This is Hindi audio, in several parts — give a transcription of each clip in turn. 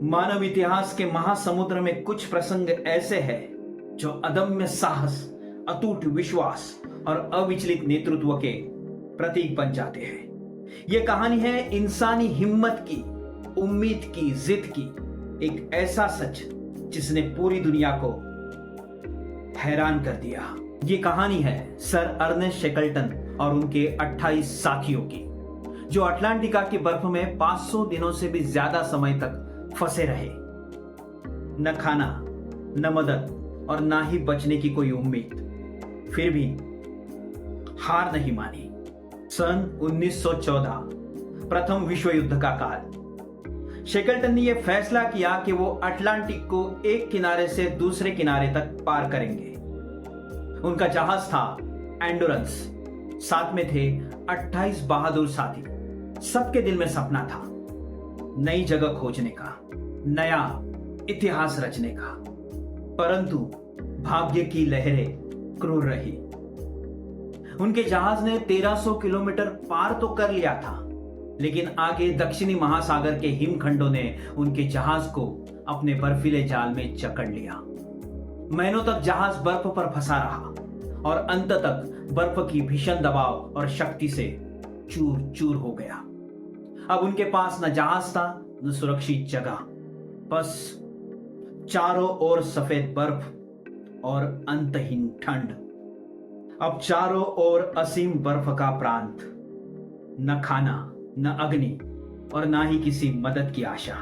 मानव इतिहास के महासमुद्र में कुछ प्रसंग ऐसे हैं जो अदम्य साहस, अटूट विश्वास और अविचलित नेतृत्व के प्रतीक बन जाते हैं। यह कहानी है इंसानी हिम्मत की, उम्मीद की, जिद की, एक ऐसा सच जिसने पूरी दुनिया को हैरान कर दिया। ये कहानी है सर अर्नेस्ट शेकल्टन और उनके 28 साथियों की, जो अटलांटिका की बर्फ में 500 दिनों से भी ज्यादा समय तक फंसे रहे। न खाना, न मदद और ना ही बचने की कोई उम्मीद। फिर भी हार नहीं मानी। सन 1914, प्रथम विश्व युद्ध का काल। शेकल्टन ने यह फैसला किया कि वो अटलांटिक को एक किनारे से दूसरे किनारे तक पार करेंगे। उनका जहाज था एंडोरेंस, साथ में थे 28 बहादुर साथी। सबके दिल में सपना था नई जगह खोजने का, नया इतिहास रचने का। परंतु भाग्य की लहरें क्रूर रही। उनके जहाज ने 1300 किलोमीटर पार तो कर लिया था, लेकिन आगे दक्षिणी महासागर के हिमखंडों ने उनके जहाज को अपने बर्फीले जाल में जकड़ लिया। महीनों तक जहाज बर्फ पर फंसा रहा और अंत तक बर्फ की भीषण दबाव और शक्ति से चूर चूर हो गया। अब उनके पास न जहाज था, न सुरक्षित जगह, बस चारों ओर सफेद बर्फ और अंतहीन ठंड। अब चारों ओर असीम बर्फ का प्रांत, न खाना, न अग्नि और ना ही किसी मदद की आशा।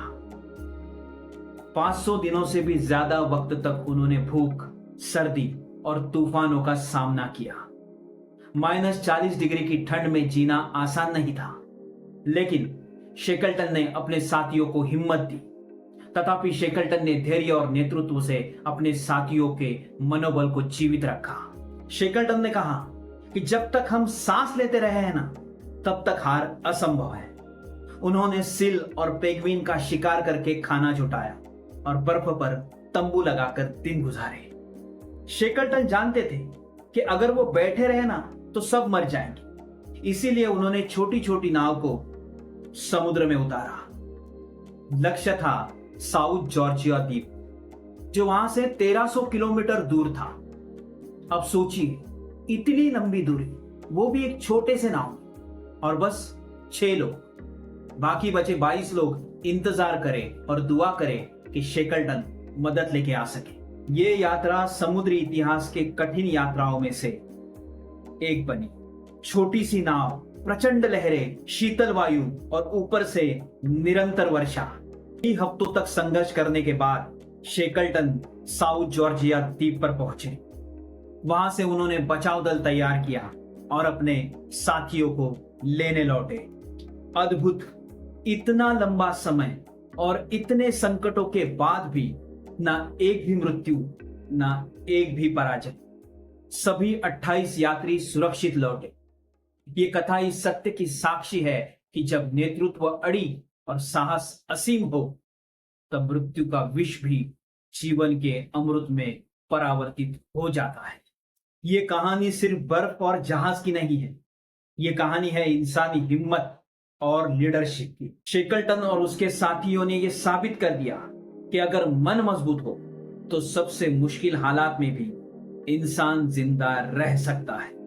500 दिनों से भी ज्यादा वक्त तक उन्होंने भूख, सर्दी और तूफानों का सामना किया। -40 डिग्री की ठंड में जीना आसान नहीं था, लेकिन शेकल्टन ने अपने साथियों को हिम्मत दी। तथापि शेकल्टन ने धैर्य और नेतृत्व से अपने साथियों के मनोबल को जीवित रखा। शेकल्टन ने कहा कि जब तक हम सांस लेते रहे हैं ना, तब तक हार असंभव है। उन्होंने सील और पेंगुइन का शिकार करके खाना जुटाया और बर्फ पर तंबू लगाकर दिन गुजारे। शेकल्टन जानते थे कि अगर वो बैठे रहे ना तो सब मर जाएंगे। इसीलिए उन्होंने छोटी छोटी नाव को समुद्र में उतारा। लक्ष्य था साउथ जॉर्जिया द्वीप, जो वहां से 1300 किलोमीटर दूर था। अब सोचिए, इतनी लंबी दूरी, वो भी एक छोटे से नाव, और बस 6 लोग। बाकी बचे 22 लोग इंतजार करें और दुआ करें कि शेकल्टन मदद लेके आ सके। ये यात्रा समुद्री इतिहास के कठिन यात्राओं में से एक बनी। छोटी सी नाव, प्रचंड लहरें, शीतल वायु और ऊपर से निरंतर वर्षा। कई हफ्तों तक संघर्ष करने के बाद शेकल्टन साउथ जॉर्जिया द्वीप पर पहुंचे। वहां से उन्होंने बचाव दल तैयार किया और अपने साथियों को लेने लौटे। अद्भुत, इतना लंबा समय और इतने संकटों के बाद भी ना एक भी मृत्यु, ना एक भी पराजय। सभी 28 यात्री सुरक्षित लौटे। ये कथा इस सत्य की साक्षी है कि जब नेतृत्व अड़ी और साहस असीम हो, तब मृत्यु का विष भी जीवन के अमृत में परावर्तित हो जाता है। ये कहानी सिर्फ बर्फ और जहाज की नहीं है। ये कहानी है इंसानी हिम्मत और लीडरशिप की। शेकल्टन और उसके साथियों ने यह साबित कर दिया कि अगर मन मजबूत हो तो सबसे मुश्किल हालात में भी इंसान जिंदा रह सकता है।